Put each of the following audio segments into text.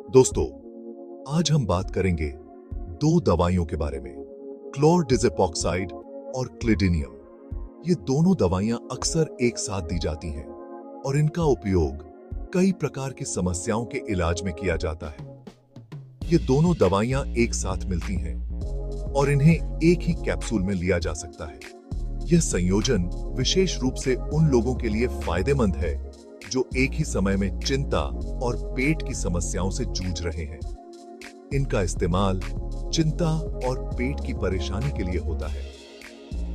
दोस्तों, आज हम बात करेंगे दो दवाइयों के बारे में, क्लोरडिज़ेपोक्साइड और क्लिडिनियम। ये दोनों दवाइयां अक्सर एक साथ दी जाती हैं और इनका उपयोग कई प्रकार की समस्याओं के इलाज में किया जाता है। ये दोनों दवाइयां एक साथ मिलती हैं और इन्हें एक ही कैप्सूल में लिया जा सकता है। यह संयोजन विशेष रूप से उन लोगों के लिए फायदेमंद है जो एक ही समय में चिंता और पेट की समस्याओं से जूझ रहे हैं। इनका इस्तेमाल चिंता और पेट की परेशानी के लिए होता है।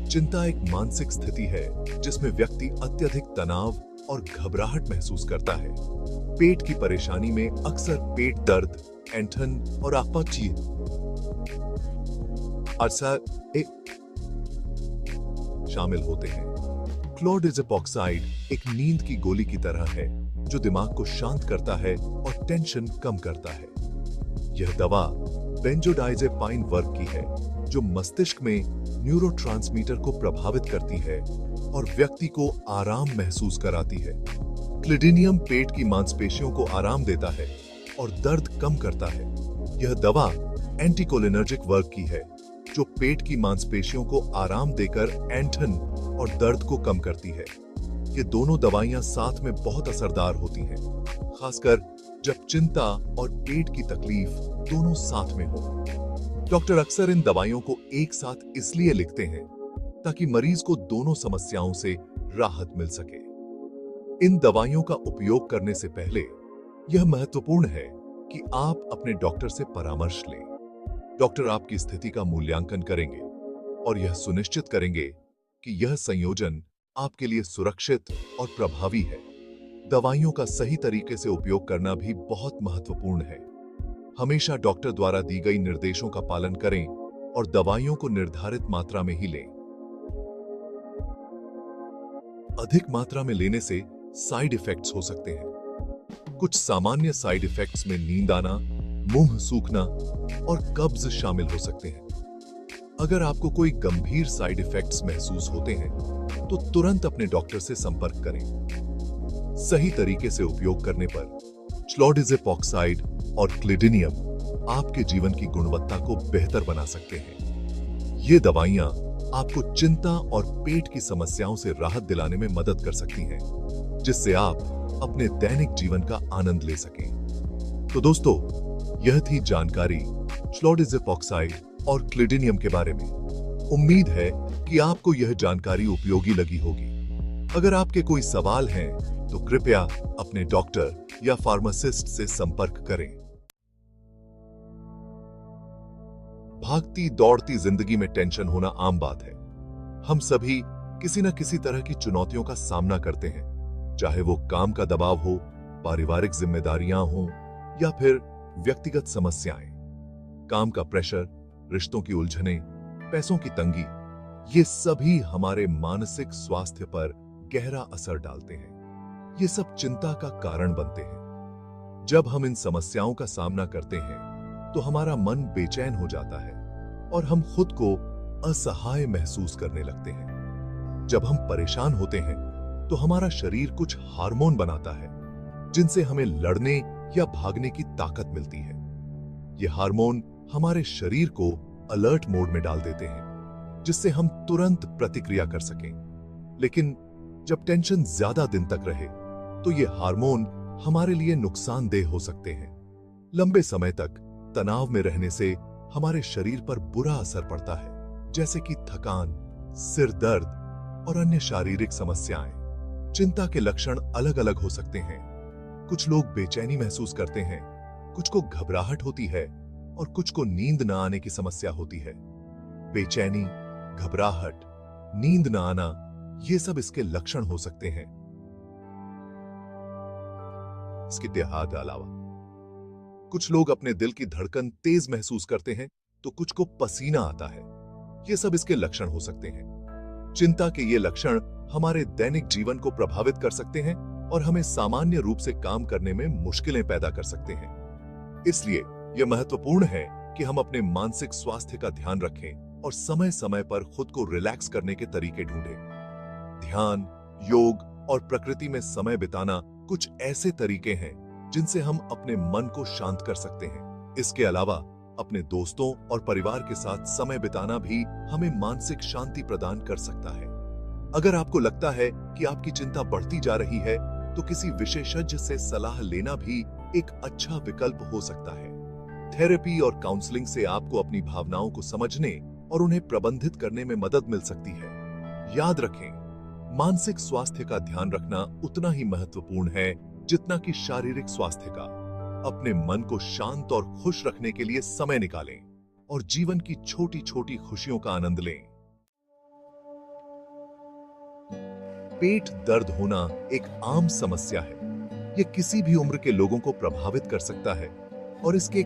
चिंता एक मानसिक स्थिति है जिसमें व्यक्ति अत्यधिक तनाव और घबराहट महसूस करता है। पेट की परेशानी में अक्सर पेट दर्द, ऐंठन और अपच शामिल होते हैं। क्लोरडिज़ेपोक्साइड एक नींद की गोली की तरह है जो दिमाग को शांत करता है और टेंशन कम करता है। यह दवा बेंजोडाइज़ेपाइन वर्ग की है जो मस्तिष्क में न्यूरोट्रांसमीटर को प्रभावित करती है और व्यक्ति को आराम महसूस कराती है। क्लिडिनियम पेट की मांसपेशियों को आराम देता है और दर्द कम करता है। यह दवा एंटीकोलिनर्जिक वर्ग की है जो पेट की मांसपेशियों को आराम देकर ऐंठन और दर्द को कम करती है। ये दोनों दवाइयां साथ में बहुत असरदार होती हैं, खासकर जब चिंता और पेट की तकलीफ दोनों साथ में हो। डॉक्टर अक्सर इन दवाइयों को एक साथ इसलिए लिखते हैं ताकि मरीज को दोनों समस्याओं से राहत मिल सके। इन दवाइयों का उपयोग करने से पहले यह महत्वपूर्ण है कि आप अपने डॉक्टर से परामर्श लें। डॉक्टर आपकी स्थिति का मूल्यांकन करेंगे और यह सुनिश्चित करेंगे कि यह संयोजन आपके लिए सुरक्षित और प्रभावी है। दवाइयों का सही तरीके से उपयोग करना भी बहुत महत्वपूर्ण है। हमेशा डॉक्टर द्वारा दी गई निर्देशों का पालन करें और दवाइयों को निर्धारित मात्रा में ही लें। अधिक मात्रा में लेने से साइड इफेक्ट्स हो सकते हैं। कुछ सामान्य साइड इफेक्ट्स में नींद आना, मुंह सूखना और कब्ज शामिल हो सकते हैं। अगर आपको कोई गंभीर साइड इफेक्ट्स महसूस होते हैं तो तुरंत अपने डॉक्टर से संपर्क करें। सही तरीके से उपयोग करने पर क्लोरडिज़ेपोक्साइड और क्लिडिनियम आपके जीवन की गुणवत्ता को बेहतर बना सकते हैं। ये दवाइयां आपको चिंता और पेट की समस्याओं से राहत दिलाने में मदद कर सकती हैं, जिससे आप अपने दैनिक जीवन का आनंद ले सकें। तो दोस्तों, यह थी जानकारी क्लोरडिज़ेपोक्साइड और क्लिडिनियम के बारे में। उम्मीद है कि आपको यह जानकारी उपयोगी लगी होगी। अगर आपके कोई सवाल हैं तो कृपया अपने डॉक्टर या फार्मासिस्ट से संपर्क करें। भागती दौड़ती जिंदगी में टेंशन होना आम बात है। हम सभी किसी न किसी तरह की चुनौतियों का सामना करते हैं, चाहे वो काम का दबाव हो, पारिवारिक जिम्मेदारियां हों या फिर व्यक्तिगत समस्याएं। काम का प्रेशर, रिश्तों की उलझनें, पैसों की तंगी, ये सभी हमारे मानसिक स्वास्थ्य पर गहरा असर डालते हैं। ये सब चिंता का कारण बनते हैं। जब हम इन समस्याओं का सामना करते हैं तो हमारा मन बेचैन हो जाता है और हम खुद को असहाय महसूस करने लगते हैं। जब हम परेशान होते हैं तो हमारा शरीर कुछ हार्मोन बनाता है जिनसे हमें लड़ने या भागने की ताकत मिलती है। ये हार्मोन हमारे शरीर को अलर्ट मोड में डाल देते हैं, जिससे हम तुरंत प्रतिक्रिया कर सकें। लेकिन जब टेंशन ज्यादा दिन तक रहे तो ये हार्मोन हमारे लिए नुकसानदेह हो सकते हैं। लंबे समय तक तनाव में रहने से हमारे शरीर पर बुरा असर पड़ता है, जैसे कि थकान, सिर दर्द और अन्य शारीरिक समस्याएं। चिंता के लक्षण अलग अलग हो सकते हैं। कुछ लोग बेचैनी महसूस करते हैं, कुछ को घबराहट होती है और कुछ को नींद न आने की समस्या होती है। बेचैनी, घबराहट, नींद न आना, ये सब इसके लक्षण हो सकते हैं। इसके अलावा कुछ लोग अपने दिल की धड़कन तेज महसूस करते हैं तो कुछ को पसीना आता है। ये सब इसके लक्षण हो सकते हैं। चिंता के ये लक्षण हमारे दैनिक जीवन को प्रभावित कर सकते हैं और हमें सामान्य रूप से काम करने में मुश्किलें पैदा कर सकते हैं। इसलिए यह महत्वपूर्ण है कि हम अपने मानसिक स्वास्थ्य का ध्यान रखें और समय समय पर खुद को रिलैक्स करने के तरीके ढूंढें। ध्यान, योग और प्रकृति में समय बिताना कुछ ऐसे तरीके हैं जिनसे हम अपने मन को शांत कर सकते हैं। इसके अलावा अपने दोस्तों और परिवार के साथ समय बिताना भी हमें मानसिक शांति प्रदान कर सकता है। अगर आपको लगता है कि आपकी चिंता बढ़ती जा रही है, तो किसी विशेषज्ञ से सलाह लेना भी एक अच्छा विकल्प हो सकता है। थेरेपी और काउंसलिंग से आपको अपनी भावनाओं को समझने और उन्हें प्रबंधित करने में मदद मिल सकती है। याद रखें, मानसिक स्वास्थ्य का ध्यान रखना उतना ही महत्वपूर्ण है जितना कि शारीरिक स्वास्थ्य का। अपने मन को शांत और खुश रखने के लिए समय निकालें और जीवन की छोटी छोटी खुशियों का आनंद लें। पेट दर्द होना एक आम समस्या है। यह किसी भी उम्र के लोगों को प्रभावित कर सकता है और इसके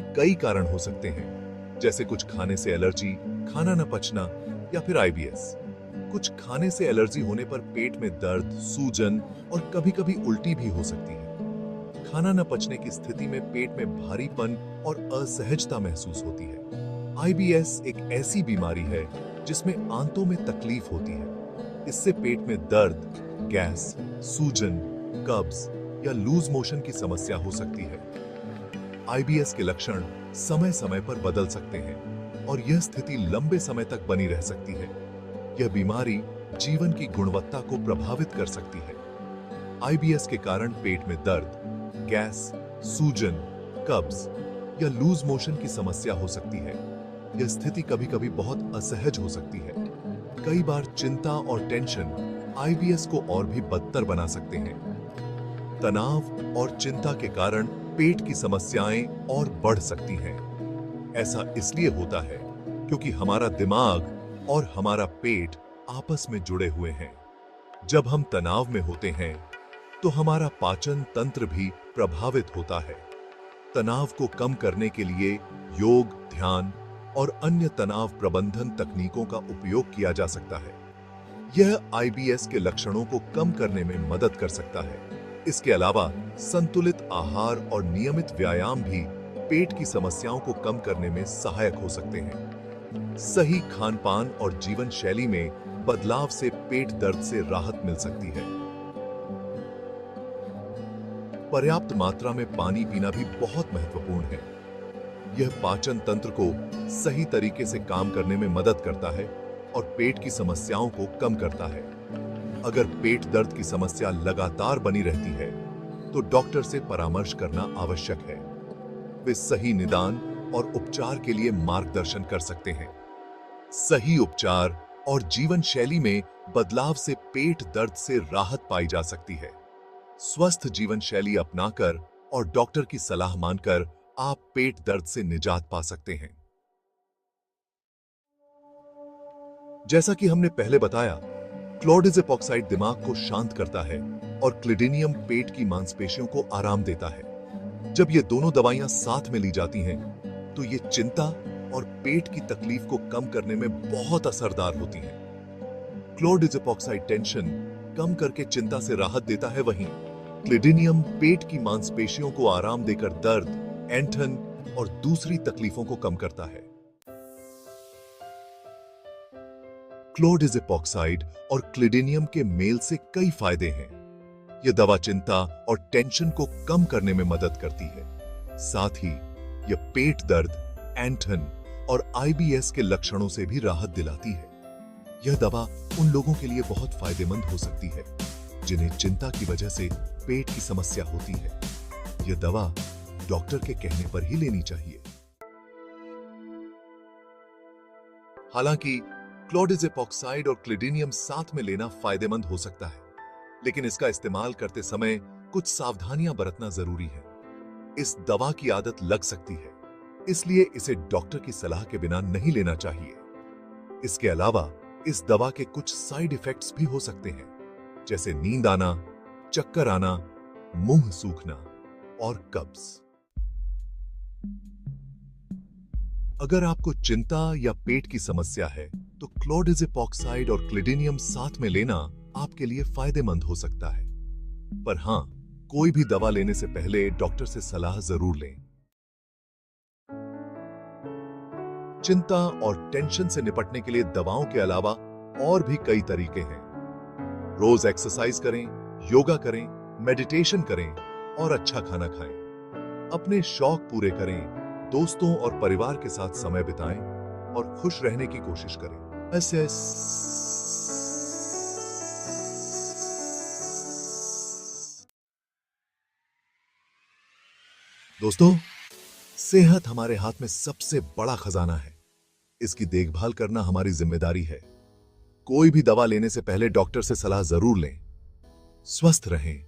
कई कारण हो सकते हैं। जैसे कुछ खाने से एलर्जी, खाना न पचना या फिर आईबीएस। कुछ खाने से एलर्जी होने पर पेट में दर्द, सूजन और कभी-कभी उल्टी भी हो सकती है। खाना न पचने की स्थिति में पेट में भारीपन और असहजता महसूस होती है। आईबीएस एक ऐसी बीमारी है जिसमें आंतों में तकलीफ होती है। इससे पेट में दर्द, गैस, सूजन, कब्ज या लूज मोशन की समस्या हो सकती है। आईबीएस के लक्षण समय समय पर बदल सकते हैं और यह स्थिति लंबे समय तक बनी रह सकती है। यह बीमारी जीवन की गुणवत्ता को प्रभावित कर सकती है। आईबीएस के कारण पेट में दर्द, गैस, सूजन, कब्ज या लूज मोशन की समस्या हो सकती है। यह स्थिति कभी-कभी बहुत असहज हो सकती है। कई बार चिंता और टेंशन आईबीएस को और भी बदतर बना सकते हैं। तनाव और चिंता के कारण पेट की समस्याएं और बढ़ सकती हैं। ऐसा इसलिए होता है क्योंकि हमारा दिमाग और हमारा पेट आपस में जुड़े हुए हैं। जब हम तनाव में होते हैं तो हमारा पाचन तंत्र भी प्रभावित होता है। तनाव को कम करने के लिए योग, ध्यान और अन्य तनाव प्रबंधन तकनीकों का उपयोग किया जा सकता है। यह आईबीएस के लक्षणों को कम करने में मदद कर सकता है। इसके अलावा संतुलित आहार और नियमित व्यायाम भी पेट की समस्याओं को कम करने में सहायक हो सकते हैं। सही खान-पान और जीवन शैली में बदलाव से पेट दर्द से राहत मिल सकती है। पर्याप्त मात्रा में पानी पीना भी बहुत महत्वपूर्ण है। यह पाचन तंत्र को सही तरीके से काम करने में मदद करता है और पेट की समस्याओं को कम करता है। अगर पेट दर्द की समस्या लगातार बनी रहती है, तो डॉक्टर से परामर्श करना आवश्यक है। वे सही निदान और उपचार के लिए मार्गदर्शन कर सकते हैं। सही उपचार और जीवन शैली में बदलाव से पेट दर्द से राहत पाई जा सकती है। स्वस्थ जीवन शैली अपनाकर और डॉक्टर की सलाह मानकर आप पेट दर्द से निजात पा सकते हैं। जैसा कि हमने पहले बताया, क्लोडिज़ेपोक्साइड दिमाग को शांत करता है और क्लिडिनियम पेट की मांसपेशियों को आराम देता है। जब ये दोनों दवाइयां साथ में ली जाती हैं, तो ये चिंता और पेट की तकलीफ को कम करने में बहुत असरदार होती हैं। क्लोडिज़ेपोक्साइड टेंशन कम करके चिंता से राहत देता है, वहीं क्लिडिनियम पेट की मांसपेशियों को आराम देकर दर्द, ऐंठन और दूसरी तकलीफों को कम करता है। क्लोडिज़ेपोक्साइड और क्लिडिनियम के मेल से कई फायदे हैं। यह दवा चिंता और टेंशन को कम करने में मदद करती है। साथ ही यह पेट दर्द, ऐंठन और आईबीएस के लक्षणों से भी राहत दिलाती है। यह दवा उन लोगों के लिए बहुत फायदेमंद हो सकती है जिन्हें चिंता की वजह से पेट की समस्या होती है। यह दवा डॉक्टर के कहने पर ही लेनी चाहिए। हालांकि क्लोडिज़ेपोक्साइड और क्लिडिनियम साथ में लेना फायदेमंद हो सकता है, लेकिन इसका इस्तेमाल करते समय कुछ सावधानियां बरतना जरूरी है। इस दवा की आदत लग सकती है, इसलिए इसे डॉक्टर की सलाह के बिना नहीं लेना चाहिए। इसके अलावा इस दवा के कुछ साइड इफेक्ट्स भी हो सकते हैं, जैसे नींद आना, चक्कर आना, मुंह सूखना और कब्ज। अगर आपको चिंता या पेट की समस्या है, तो क्लोडिज़ेपोक्साइड और क्लिडिनियम साथ में लेना आपके लिए फायदेमंद हो सकता है। पर हां, कोई भी दवा लेने से पहले डॉक्टर से सलाह जरूर लें। चिंता और टेंशन से निपटने के लिए दवाओं के अलावा और भी कई तरीके हैं। रोज एक्सरसाइज करें, योगा करें मेडिटेशन करें और अच्छा खाना खाएं। अपने शौक पूरे करें, दोस्तों और परिवार के साथ समय बिताएं और खुश रहने की कोशिश करें। ऐसे दोस्तों, सेहत हमारे हाथ में सबसे बड़ा खजाना है। इसकी देखभाल करना हमारी जिम्मेदारी है। कोई भी दवा लेने से पहले डॉक्टर से सलाह जरूर लें। स्वस्थ रहें,